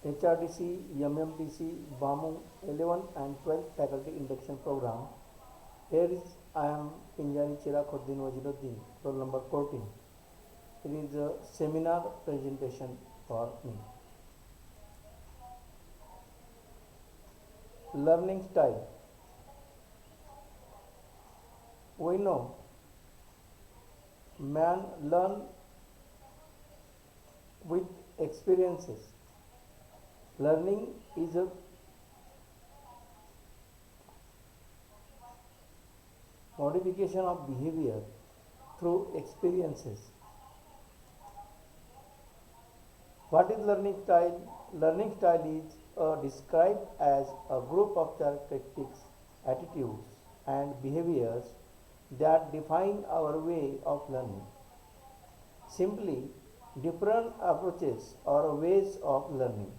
HRDC, MMTC, BAMU 11 and 12th Faculty Induction Program. Here is I am Dr.Chirakhoddin Waziruddin, roll number 14. It is a seminar presentation for me. Learning style. We know man learn with experiences. Learning is a modification of behavior through experiences. What is learning style? Learning style is described as a group of characteristics, attitudes, and behaviors that define our way of learning. Simply, different approaches or ways of learning.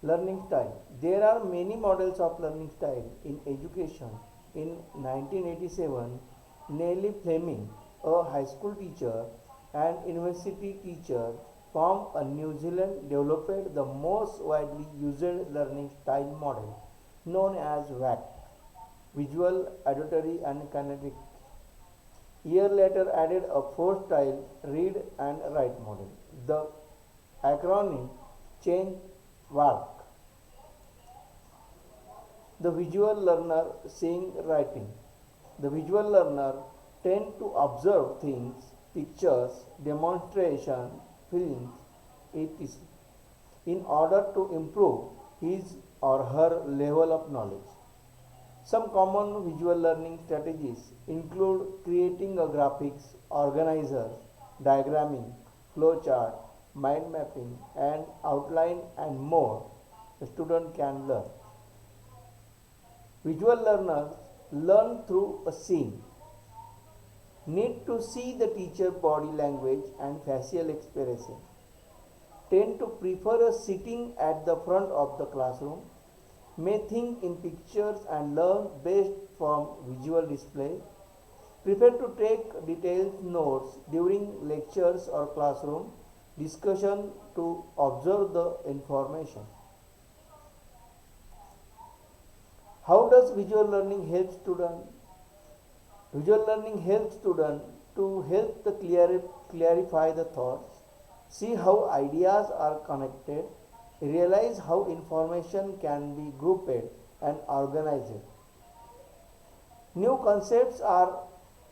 Learning style. There are many models of learning style in education. In 1987, Nellie Fleming, a high school teacher and university teacher from New Zealand, developed the most widely used learning style model known as VAT, visual, auditory and kinetic. Year later added a fourth style, read and write model. The acronym changed VARK. The visual learner seeing writing. The visual learner tend to observe things, pictures, demonstration, films, etc. in order to improve his or her level of knowledge. Some common visual learning strategies include creating a graphics, organizer, diagramming, flowchart, mind mapping, and outline and more. The student can learn. Visual learners learn through a scene. Need to see the teacher body language and facial expression. Tend to prefer a sitting at the front of the classroom. May think in pictures and learn based from visual display. Prefer to take detailed notes during lectures or classroom discussion to observe the information. How does visual learning help students? Visual learning helps students to help the clarify the thoughts, see how ideas are connected, realize how information can be grouped and organized. New concepts are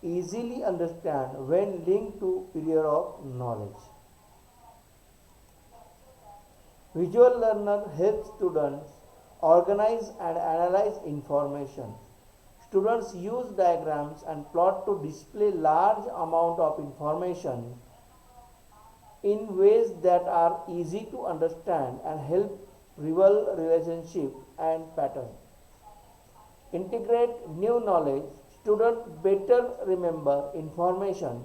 easily understood when linked to period of knowledge. Visual learner helps students organize and analyze information. Students use diagrams and plot to display large amount of information in ways that are easy to understand and help reveal relationship and pattern. Integrate new knowledge. Students better remember information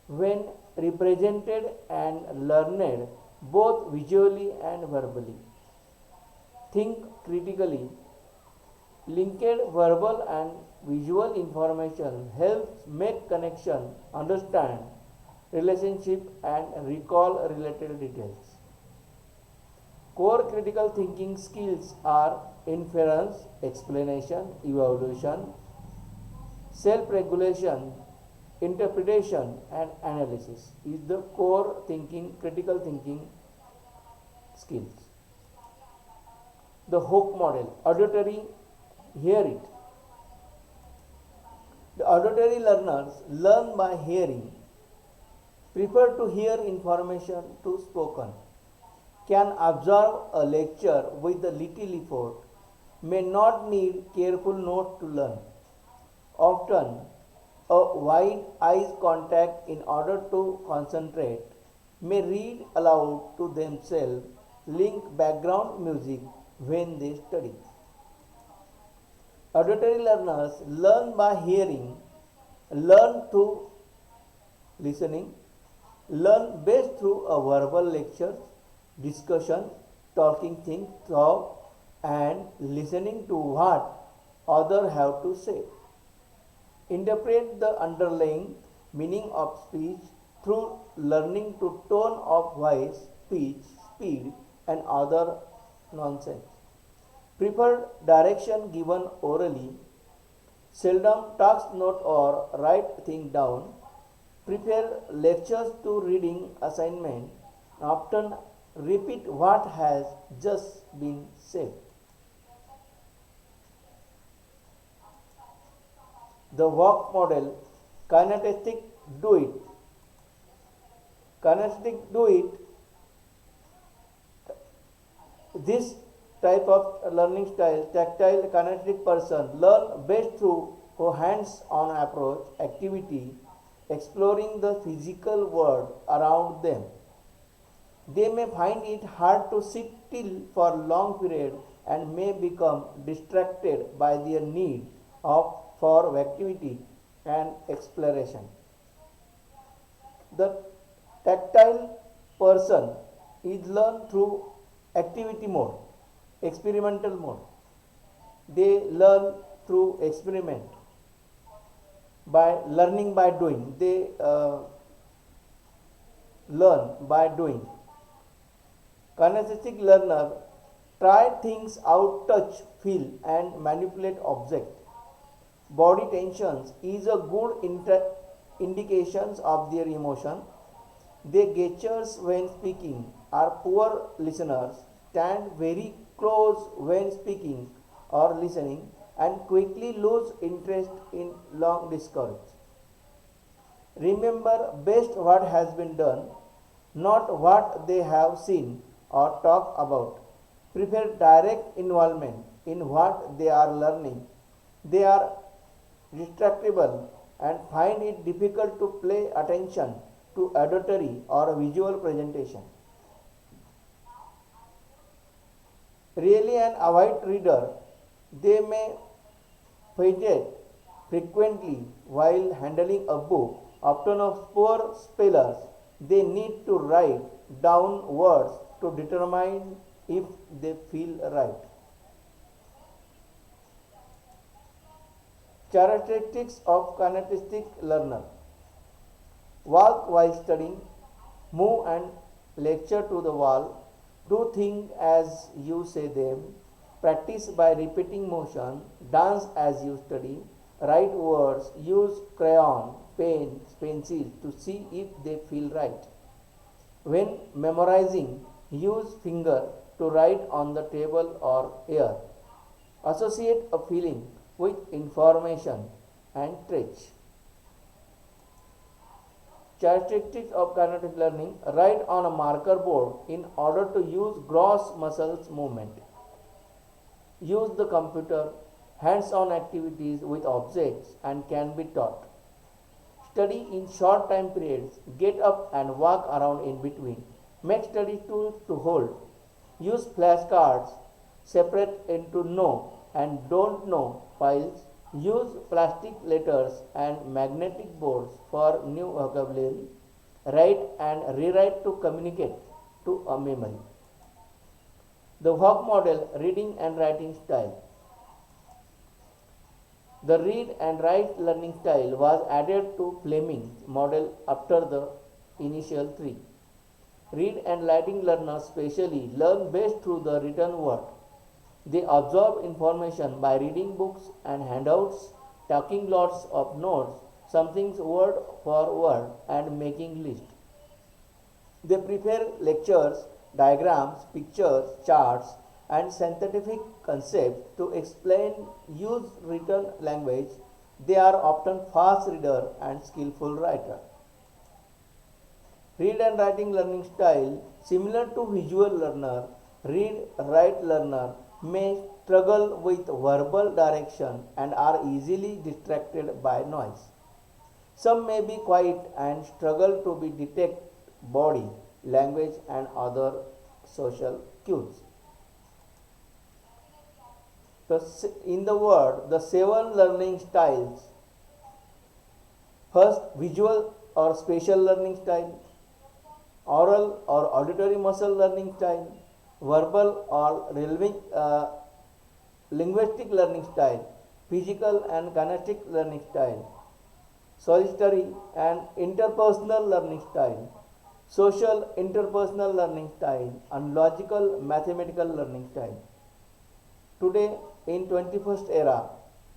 when represented and learned both visually and verbally. Think critically. Linked verbal and visual information helps make connection, understand relationship and recall related details. Core critical thinking skills are inference, explanation, evaluation, self-regulation, interpretation and analysis is the core critical thinking skills. The Hook model, auditory, hear it. The auditory learners learn by hearing, prefer to hear information to spoken, can absorb a lecture with a little effort, may not need careful notes to learn. Often, a wide eye contact in order to concentrate, may read aloud to themselves, link background music when they study. Auditory learners learn by hearing, learn through listening, learn best through a verbal lecture, discussion, talking things through and listening to what others have to say. Interpret the underlying meaning of speech through learning to tone of voice, pitch, speed, and other nonsense. Prefer direction given orally. Seldom task note or write things down. Prepare lectures to reading assignment. Often repeat what has just been said. The walk model, kinetic do it. Kinetic do it. This type of learning style, tactile kinetic person, learn best through a hands-on approach, activity, exploring the physical world around them. They may find it hard to sit still for long period and may become distracted by their need for activity and exploration. The tactile person is learned through activity mode, experimental mode. They learn through experiment by learning by doing. They learn by doing. Kinesthetic learner try things out, touch, feel, and manipulate object. Body tensions is a good indications of their emotion. They gestures when speaking, are poor listeners, stand very close when speaking or listening, and quickly lose interest in long discourse. Remember best what has been done, not what they have seen or talked about. Prefer direct involvement in what they are learning. They are distractible and find it difficult to pay attention to auditory or visual presentation. Really an avid reader, they may fidget frequently while handling a book. Often of poor spellers, they need to write down words to determine if they feel right. Characteristics of kinesthetic learner. Walk while studying, move and lecture to the wall, do things as you say them, practice by repeating motion, dance as you study, write words, use crayon, pen, pencil to see if they feel right. When memorizing, use finger to write on the table or air. Associate a feeling with information and trace. Characteristics of kinetic learning, write on a marker board in order to use gross muscles movement. Use the computer, hands-on activities with objects and can be taught. Study in short time periods, get up and walk around in between. Make study tools to hold. Use flashcards, separate into know and don't know files. Use plastic letters and magnetic boards for new vocabulary. Write and rewrite to communicate to a memory. The Hawk model, reading and writing style. The read and write learning style was added to Fleming's model after the initial three. Read and writing learners specially learn best through the written word. They absorb information by reading books and handouts, taking lots of notes, something word for word, and making lists. They prepare lectures, diagrams, pictures, charts, and scientific concepts to explain use written language. They are often fast reader and skillful writer. Read and writing learning style similar to visual learner, read write learner may struggle with verbal direction and are easily distracted by noise. Some may be quiet and struggle to be detect body, language and other social cues. In the word, the 7 learning styles. First, visual or spatial learning style, oral or auditory muscle learning style, verbal or linguistic learning style, physical and kinetic learning style, solitary and interpersonal learning style, social interpersonal learning style, and logical mathematical learning style. Today, in 21st era,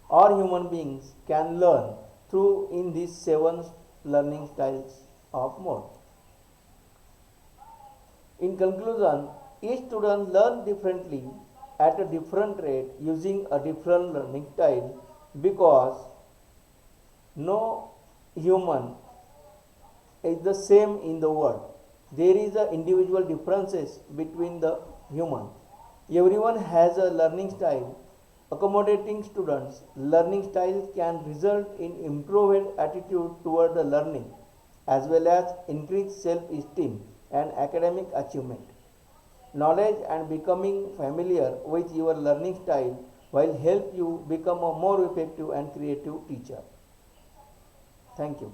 all human beings can learn through in these seven learning styles of mode. In conclusion, each student learns differently at a different rate using a different learning style because no human is the same in the world. There is a individual differences between the human. Everyone has a learning style. Accommodating students' learning styles can result in improved attitude toward the learning as well as increased self-esteem and academic achievement. Knowledge and becoming familiar with your learning style will help you become a more effective and creative teacher. Thank you.